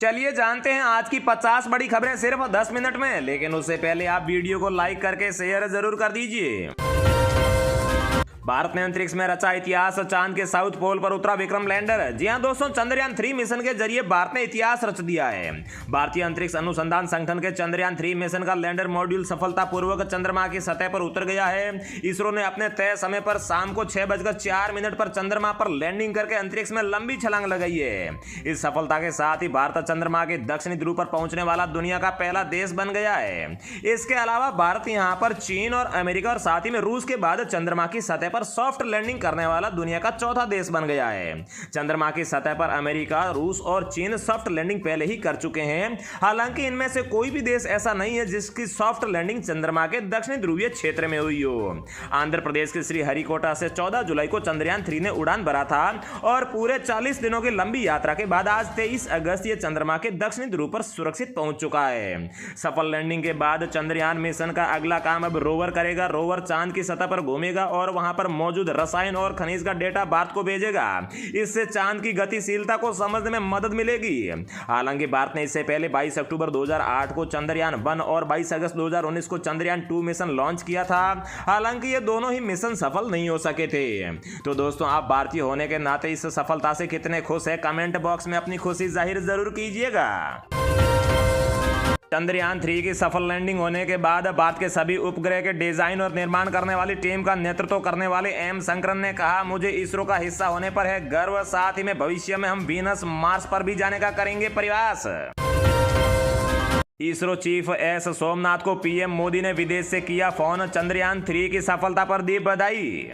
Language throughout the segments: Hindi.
चलिए जानते हैं आज की 50 बड़ी खबरें सिर्फ 10 मिनट में। लेकिन उससे पहले आप वीडियो को लाइक करके शेयर जरूर कर दीजिए। भारत ने अंतरिक्ष में रचा इतिहास, चांद के साउथ पोल पर उतरा विक्रम लैंडर। जी हां दोस्तों, चंद्रयान 3 मिशन के जरिए भारत ने इतिहास रच दिया है। भारतीय अंतरिक्ष अनुसंधान संगठन के चंद्रयान 3 मिशन का लैंडर मॉड्यूल सफलतापूर्वक चंद्रमा की सतह पर उतर गया है। इसरो ने अपने तय समय पर शाम को 6:04 पर चंद्रमा पर लैंडिंग करके अंतरिक्ष में लंबी छलांग लगाई है। इस सफलता के साथ ही भारत चंद्रमा के दक्षिणी ध्रुव पर पहुंचने वाला दुनिया का पहला देश बन गया है। इसके अलावा भारत यहां पर चीन और अमेरिका और साथ ही में रूस के बाद चंद्रमा की सतह पर सॉफ्ट लैंडिंग करने वाला दुनिया का चौथा देश बन गया है। चंद्रमा की सतह पर अमेरिका, रूस और चीन सॉफ्ट लैंडिंग पहले ही कर चुके हैं। हालांकि इनमें से कोई भी देश ऐसा नहीं है जिसकी सॉफ्ट लैंडिंग चंद्रमा के दक्षिणी ध्रुवीय क्षेत्र में हुई हो। आंध्र प्रदेश के श्रीहरिकोटा से 14 जुलाई को चंद्रयान 3 ने उड़ान भरा था और पूरे 40 दिनों की लंबी यात्रा के बाद आज 23 अगस्त ये चंद्रमा के दक्षिणी ध्रुव पर सुरक्षित पहुंच चुका है। सफल लैंडिंग के बाद चंद्रयान मिशन का अगला काम अब रोवर करेगा। रोवर चांद की सतह पर घूमेगा और वहां पर मौजूद रसायन और खनिज का डेटा भारत को भेजेगा। इससे चांद की गतिशीलता को समझने में मदद मिलेगी। हालांकि भारत ने इससे पहले 22 अक्टूबर 2008 को चंद्रयान 1 और 22 अगस्त 2019 को चंद्रयान 2 मिशन लॉन्च किया था। हालांकि ये दोनों ही मिशन सफल नहीं हो सके थे। तो दोस्तों, आप भारतीय होने के नाते इस सफलता से कितने खुश हैं, कमेंट बॉक्स में अपनी खुशी जाहिर जरूर कीजिएगा। चंद्रयान 3 की सफल लैंडिंग होने के बाद भारत के सभी उपग्रह के डिजाइन और निर्माण करने वाली टीम का नेतृत्व करने वाले एम शंकरन ने कहा, मुझे इसरो का हिस्सा होने पर है गर्व। साथ ही में भविष्य में हम वीनस, मार्स पर भी जाने का करेंगे प्रयास। इसरो चीफ एस सोमनाथ को पीएम मोदी ने विदेश से किया फोन, चंद्रयान 3 की सफलता पर दी बधाई।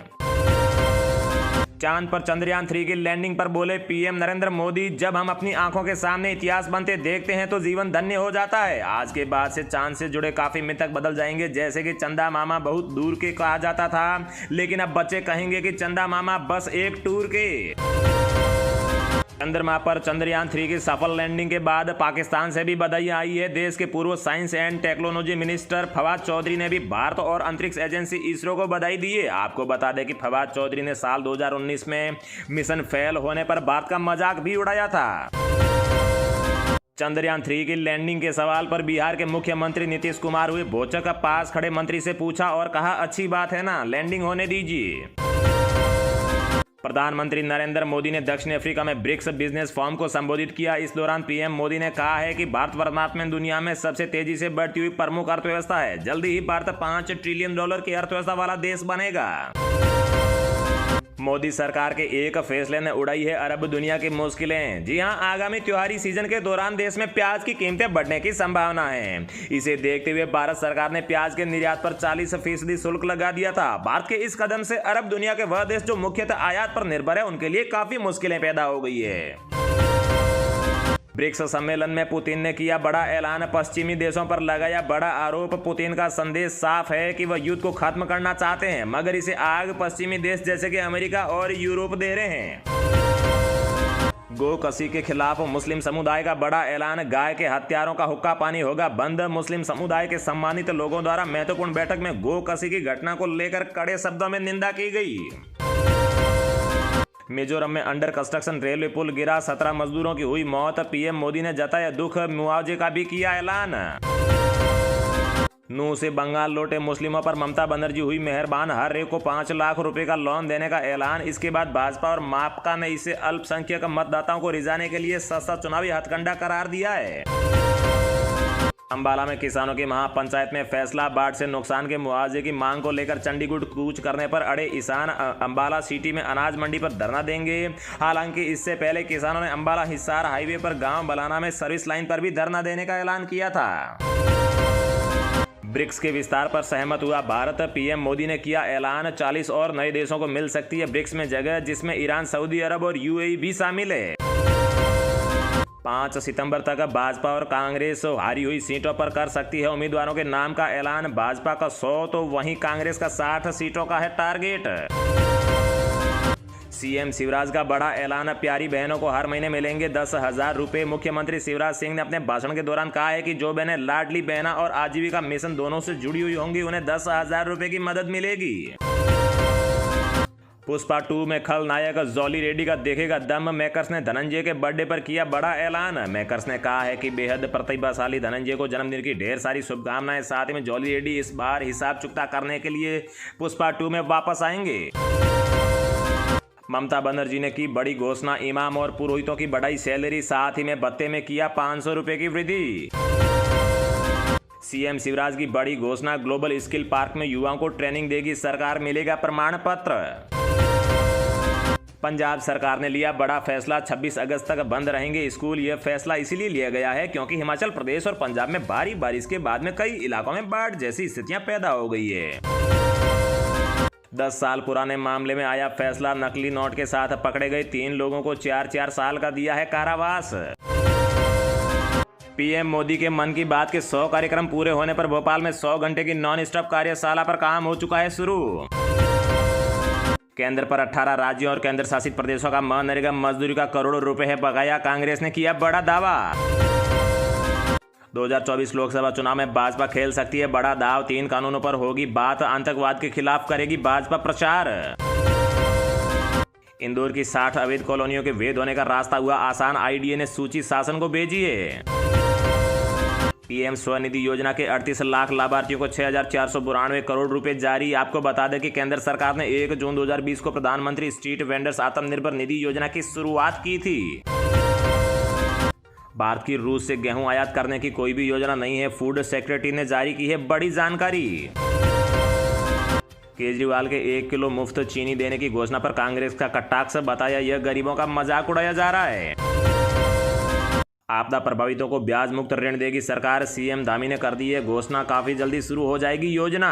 चांद पर चंद्रयान 3 की लैंडिंग पर बोले पीएम नरेंद्र मोदी, जब हम अपनी आंखों के सामने इतिहास बनते देखते हैं तो जीवन धन्य हो जाता है। आज के बाद से चांद से जुड़े काफी मिथक बदल जाएंगे, जैसे कि चंदा मामा बहुत दूर के कहा जाता था, लेकिन अब बच्चे कहेंगे कि चंदा मामा बस एक टूर के। चंद्रमा पर चंद्रयान 3 की सफल लैंडिंग के बाद पाकिस्तान से भी बधाई आई है। देश के पूर्व science and technology minister Fawad Chaudhry ने भी भारत और अंतरिक्ष एजेंसी इसरो को बधाई दी है। आपको बता दें कि फवाद चौधरी ने साल 2019 में मिशन फेल होने पर भारत का मजाक भी उड़ाया था। चंद्रयान 3 की लैंडिंग के सवाल पर बिहार के मुख्यमंत्री नीतीश कुमार हुए भोचक का पास खड़े मंत्री से पूछा और कहा, अच्छी बात है ना, लैंडिंग होने दीजिए। प्रधानमंत्री नरेंद्र मोदी ने दक्षिण अफ्रीका में ब्रिक्स बिजनेस फोरम को संबोधित किया। इस दौरान पीएम मोदी ने कहा है कि भारत वर्तमान में दुनिया में सबसे तेजी से बढ़ती हुई प्रमुख अर्थव्यवस्था है। जल्दी ही भारत $5 ट्रिलियन की अर्थव्यवस्था वाला देश बनेगा। मोदी सरकार के एक फैसले ने उड़ाई है अरब दुनिया की मुश्किलें। जी हां, आगामी त्योहारी सीजन के दौरान देश में प्याज की कीमतें बढ़ने की संभावना है। इसे देखते हुए भारत सरकार ने प्याज के निर्यात पर 40% शुल्क लगा दिया था। भारत के इस कदम से अरब दुनिया के वह देश जो मुख्यतः आयात पर निर्भर है, उनके लिए काफी मुश्किलें पैदा हो गई है। ब्रिक्स सम्मेलन में पुतिन ने किया बड़ा ऐलान, पश्चिमी देशों पर लगाया बड़ा आरोप। पुतिन का संदेश साफ है कि वह युद्ध को खत्म करना चाहते हैं, मगर इसे आग पश्चिमी देश जैसे कि अमेरिका और यूरोप दे रहे हैं। गो कसी के खिलाफ मुस्लिम समुदाय का बड़ा ऐलान, गाय के हत्यारों का हुक्का पानी होगा बंद। मुस्लिम समुदाय के सम्मानित लोगों द्वारा महत्वपूर्ण बैठक में गो कसी की घटना को लेकर कड़े शब्दों में निंदा की गई। मिजोरम में अंडर कंस्ट्रक्शन रेलवे पुल गिरा, 17 मजदूरों की हुई मौत। पीएम मोदी ने जताया दुख, मुआवजे का भी किया ऐलान। नूह से बंगाल लौटे मुस्लिमों पर ममता बनर्जी हुई मेहरबान, हर एक को 5 लाख रुपए का लोन देने का ऐलान। इसके बाद भाजपा और माकपा ने इसे अल्पसंख्यक मतदाताओं को रिझाने के लिए सस्ता चुनावी हथकंडा करार दिया है। अंबाला में किसानों की महापंचायत में फैसला, बाढ़ से नुकसान के मुआवजे की मांग को लेकर चंडीगढ़ कूच करने पर अड़े किसान। अंबाला सिटी में अनाज मंडी पर धरना देंगे। हालांकि इससे पहले किसानों ने अंबाला हिसार हाईवे पर गांव बलाना में सर्विस लाइन पर भी धरना देने का ऐलान किया था। ब्रिक्स के विस्तार पर सहमत हुआ भारत, पीएम मोदी ने किया ऐलान। 40 और नए देशों को मिल सकती है ब्रिक्स में जगह, जिसमें ईरान, सऊदी अरब और यूएई भी शामिल है। 5 सितंबर तक भाजपा और कांग्रेस हारी हुई सीटों पर कर सकती है उम्मीदवारों के नाम का ऐलान। भाजपा का 100 तो वहीं कांग्रेस का 60 सीटों का है टारगेट। सीएम शिवराज का बड़ा ऐलान, प्यारी बहनों को हर महीने मिलेंगे 10,000 रुपए। मुख्यमंत्री शिवराज सिंह ने अपने भाषण के दौरान कहा है कि जो बहनें लाडली बहना और आजीविका मिशन दोनों से जुड़ी हुई होंगी, उन्हें 10,000 रुपए की मदद मिलेगी। पुष्पा 2 में खलनायक जॉली रेड्डी का देखेगा दम। मेकर्स ने धनंजय के बर्थडे पर किया बड़ा ऐलान। मेकर्स ने कहा है कि बेहद प्रतिभाशाली धनंजय को जन्मदिन की ढेर सारी शुभकामनाएं। साथ ही में जॉली रेड्डी इस बार हिसाब चुकता करने के लिए पुष्पा 2 में वापस आएंगे। ममता बनर्जी ने की बड़ी घोषणा, इमाम और पुरोहितों की बढ़ाई सैलरी, साथ ही में भत्ते में किया 500 रुपए की वृद्धि। सीएम शिवराज की बड़ी घोषणा, ग्लोबल स्किल पार्क में युवाओं को ट्रेनिंग देगी सरकार, मिलेगा प्रमाण पत्र। पंजाब सरकार ने लिया बड़ा फैसला, 26 अगस्त तक बंद रहेंगे स्कूल। यह फैसला इसीलिए लिया गया है क्योंकि हिमाचल प्रदेश और पंजाब में भारी बारिश के बाद में कई इलाकों में बाढ़ जैसी स्थितियां पैदा हो गई है। 10 साल पुराने मामले में आया फैसला, नकली नोट के साथ पकड़े गए 3 लोगों को 4-4 साल का दिया है कारावास। पीएम मोदी के मन की बात के 100 कार्यक्रम पूरे होने पर भोपाल में 100 घंटे की नॉन स्टॉप कार्यशाला पर काम हो चुका है शुरू। केंद्र पर 18 राज्यों और केंद्र शासित प्रदेशों का मनरेगा मजदूरी का करोड़ों रुपए है बकाया, कांग्रेस ने किया बड़ा दावा। 2024 लोकसभा चुनाव में भाजपा खेल सकती है बड़ा दाव, 3 कानूनों पर होगी बात, आतंकवाद के खिलाफ करेगी भाजपा प्रचार। इंदौर की 60 अवैध कॉलोनियों के वैध होने का रास्ता हुआ आसान, आईडीए ने सूची शासन को भेजी है। पीएम स्वनिधि योजना के 38 लाख लाभार्थियों को 6,492 करोड़ रुपए जारी। आपको बता दें कि केंद्र सरकार ने 1 जून 2020 को प्रधानमंत्री स्ट्रीट वेंडर्स आत्मनिर्भर निधि योजना की शुरुआत की थी। भारत की रूस से गेहूं आयात करने की कोई भी योजना नहीं है, फूड सेक्रेटरी ने जारी की है बड़ी जानकारी। केजरीवाल के 1 किलो मुफ्त चीनी देने की घोषणा पर कांग्रेस का कटाक्ष, बताया यह गरीबों का मजाक उड़ाया जा रहा है। आपदा प्रभावितों को ब्याज मुक्त ऋण देगी सरकार, सीएम धामी ने कर दी है घोषणा, काफी जल्दी शुरू हो जाएगी योजना।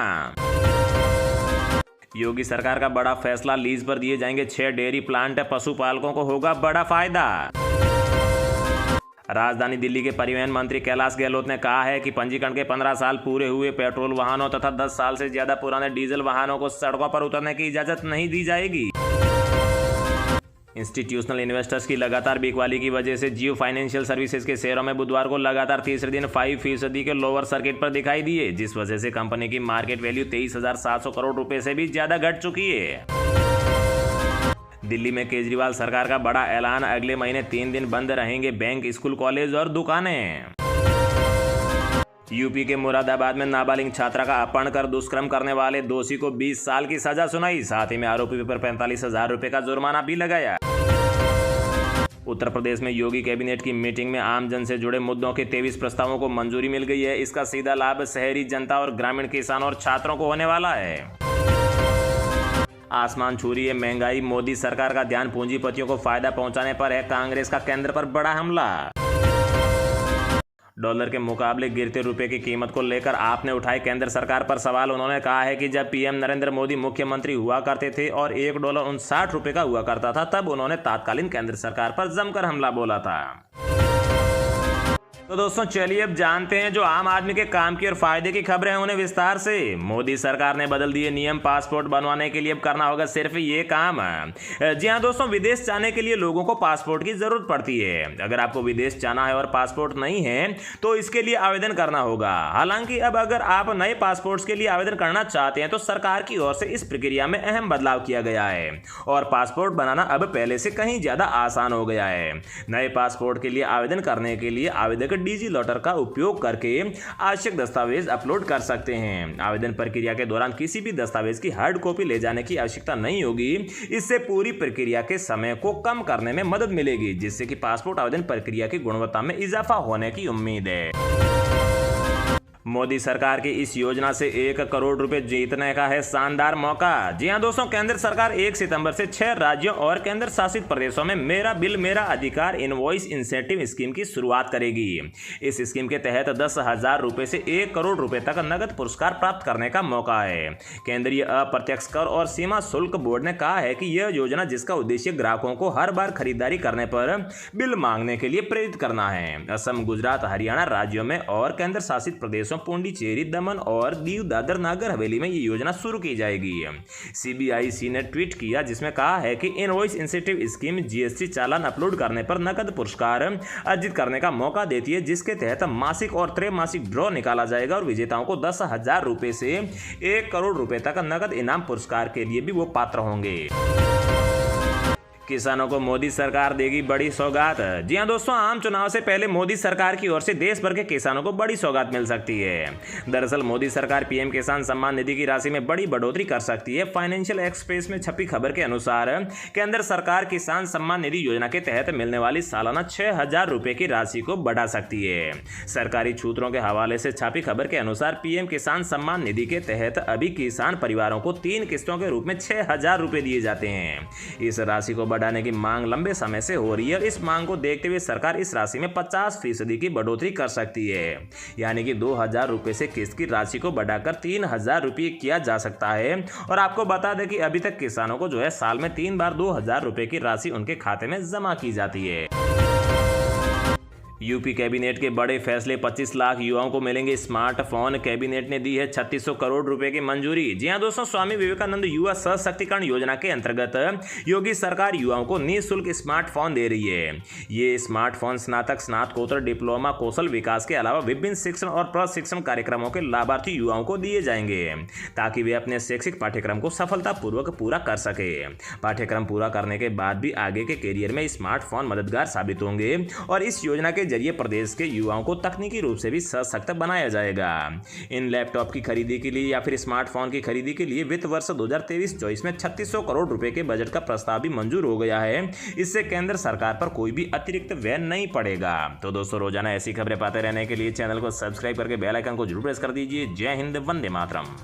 योगी सरकार का बड़ा फैसला, लीज पर दिए जाएंगे 6 डेयरी प्लांट, पशुपालकों को होगा बड़ा फायदा। राजधानी दिल्ली के परिवहन मंत्री कैलाश गहलोत ने कहा है कि पंजीकरण के 15 साल पूरे हुए पेट्रोल वाहनों तथा 10 साल से ज्यादा पुराने डीजल वाहनों को सड़कों पर उतरने की इजाजत नहीं दी जाएगी। इंस्टीट्यूशनल इन्वेस्टर्स की लगातार बिकवाली की वजह से जियो फाइनेंशियल सर्विसेज के शेयरों में बुधवार को लगातार तीसरे दिन 5% के लोअर सर्किट पर दिखाई दिए, जिस वजह से कंपनी की मार्केट वैल्यू 23,700 करोड़ रुपए से भी ज्यादा घट चुकी है। दिल्ली में केजरीवाल सरकार का बड़ा ऐलान, अगले महीने 3 दिन बंद रहेंगे बैंक, स्कूल, कॉलेज और दुकानें। यूपी के मुरादाबाद में नाबालिग छात्रा का अपहरण कर दुष्कर्म करने वाले दोषी को 20 साल की सजा सुनाई, साथ ही में आरोपी पर 45,000 रुपए का जुर्माना भी लगाया। उत्तर प्रदेश में योगी कैबिनेट की मीटिंग में आमजन से जुड़े मुद्दों के 23 प्रस्तावों को मंजूरी मिल गई है। इसका सीधा लाभ शहरी जनता और ग्रामीण किसानों और छात्रों को होने वाला है। आसमान छू रही है महंगाई, मोदी सरकार का ध्यान पूंजीपतियों को फायदा पहुंचाने पर है, कांग्रेस का केंद्र पर बड़ा हमला। डॉलर के मुकाबले गिरते रुपए की कीमत को लेकर आपने उठाए केंद्र सरकार पर सवाल। उन्होंने कहा है कि जब पीएम नरेंद्र मोदी मुख्यमंत्री हुआ करते थे और $1.59 का हुआ करता था, तब उन्होंने तत्कालीन केंद्र सरकार पर जमकर हमला बोला था। तो दोस्तों चलिए अब जानते हैं जो आम आदमी के काम की और फायदे की खबरें हैं उन्हें विस्तार से। मोदी सरकार ने बदल दिए नियम, पासपोर्ट बनवाने के लिए अब करना होगा सिर्फ ये काम। जी हाँ दोस्तों, विदेश जाने के लिए लोगों को पासपोर्ट की जरूरत पड़ती है। अगर आपको विदेश जाना है और पासपोर्ट नहीं है तो इसके लिए आवेदन करना होगा। हालांकि अब अगर आप नए पासपोर्ट के लिए आवेदन करना चाहते हैं तो सरकार की ओर से इस प्रक्रिया में अहम बदलाव किया गया है और पासपोर्ट बनाना अब पहले से कहीं ज्यादा आसान हो गया है। नए पासपोर्ट के लिए आवेदन करने के लिए आवेदक डिजी लॉकर का उपयोग करके आवश्यक दस्तावेज अपलोड कर सकते हैं। आवेदन प्रक्रिया के दौरान किसी भी दस्तावेज की हार्ड कॉपी ले जाने की आवश्यकता नहीं होगी। इससे पूरी प्रक्रिया के समय को कम करने में मदद मिलेगी, जिससे कि पासपोर्ट आवेदन प्रक्रिया की गुणवत्ता में इजाफा होने की उम्मीद है। मोदी सरकार की इस योजना से 1 करोड़ रुपए जीतने का है शानदार मौका। जी हां दोस्तों, केंद्र सरकार 1 सितंबर से 6 राज्यों और केंद्र शासित प्रदेशों में मेरा बिल मेरा अधिकार इनवॉइस इंसेंटिव स्कीम की शुरुआत करेगी। इस स्कीम के तहत 10,000 रुपए से 1 करोड़ रुपए तक नगद पुरस्कार प्राप्त करने का मौका है। केंद्रीय अप्रत्यक्ष कर और सीमा शुल्क बोर्ड ने कहा है कि यह योजना, जिसका उद्देश्य ग्राहकों को हर बार खरीदारी करने पर बिल मांगने के लिए प्रेरित करना है, असम, गुजरात, हरियाणा राज्यों में और केंद्र शासित प्रदेशों प्रदेशों पुडुचेरी, दमन और दीव दादर नागर हवेली में ये योजना शुरू की जाएगी। CBIC ने ट्वीट किया जिसमें कहा है कि इनवॉइस इंसेंटिव स्कीम GST चालान अपलोड करने पर नकद पुरस्कार अर्जित करने का मौका देती है, जिसके तहत मासिक और त्रैमासिक ड्रॉ निकाला जाएगा और विजेताओं को 10,000 रुपए से 1 करोड़ रुपए तक नकद इनाम पुरस्कार के लिए भी वो पात्र होंगे। किसानों को मोदी सरकार देगी बड़ी सौगात। जी हां दोस्तों, आम चुनाव से पहले मोदी सरकार की ओर से देश भर के किसानों को बड़ी सौगात मिल सकती है। दरअसल मोदी सरकार PM किसान सम्मान निधि की राशि में बड़ी बढ़ोतरी कर सकती है। फाइनेंशियल एक्सप्रेस में छपी खबर के अनुसार केंद्र सरकार किसान सम्मान निधि योजना के तहत मिलने वाली सालाना 6,000 रुपए की राशि को बढ़ा सकती है। सरकारी सूत्रों के हवाले से छपी खबर के अनुसार PM किसान सम्मान निधि के तहत अभी किसान परिवारों को 3 किस्तों के रूप में 6,000 रुपए दिए जाते हैं। इस राशि को बढ़ाने की मांग लंबे समय से हो रही है। इस मांग को देखते हुए सरकार इस राशि में 50% की बढ़ोतरी कर सकती है, यानी कि 2,000 रुपए से किस्त की राशि को बढ़ाकर 3,000 रुपए किया जा सकता है। और आपको बता दें कि अभी तक किसानों को जो है साल में 3 बार 2,000 रुपए की राशि उनके खाते में जमा की जाती है। यूपी कैबिनेट के बड़े फैसले, 25 लाख युवाओं को मिलेंगे स्मार्टफोन। कैबिनेट ने दी है 3600 करोड़ रुपए की मंजूरी। जी हां दोस्तों, स्वामी विवेकानंद युवा सशक्तिकरण योजना के अंतर्गत योगी सरकार युवाओं को निःशुल्क स्मार्टफोन दे रही है। ये स्मार्टफोन स्नातक, स्नातकोत्तर, डिप्लोमा, कौशल विकास के अलावा विभिन्न शिक्षण और प्रशिक्षण कार्यक्रमों के लाभार्थी युवाओं को दिए जाएंगे, ताकि वे अपने शैक्षिक पाठ्यक्रम को सफलतापूर्वक पूरा कर सके। पाठ्यक्रम पूरा करने के बाद भी आगे के करियर में स्मार्टफोन मददगार साबित होंगे और इस योजना के जरिए प्रदेश के युवाओं को तकनीकी रूप से भी सशक्त बनाया जाएगा। इन लैपटॉप की खरीदी के लिए या फिर स्मार्टफोन की खरीदी के लिए वित्त वर्ष 2023-24 में 3600 करोड़ रुपए के बजट का प्रस्ताव भी मंजूर हो गया है। इससे केंद्र सरकार पर कोई भी अतिरिक्त व्यय नहीं पड़ेगा। तो दोस्तों, रोजाना ऐसी खबरें पाते रहने के लिए चैनल को सब्सक्राइब करके बेल आइकन को जरूर प्रेस कर दीजिए। जय हिंद, वंदे मातरम।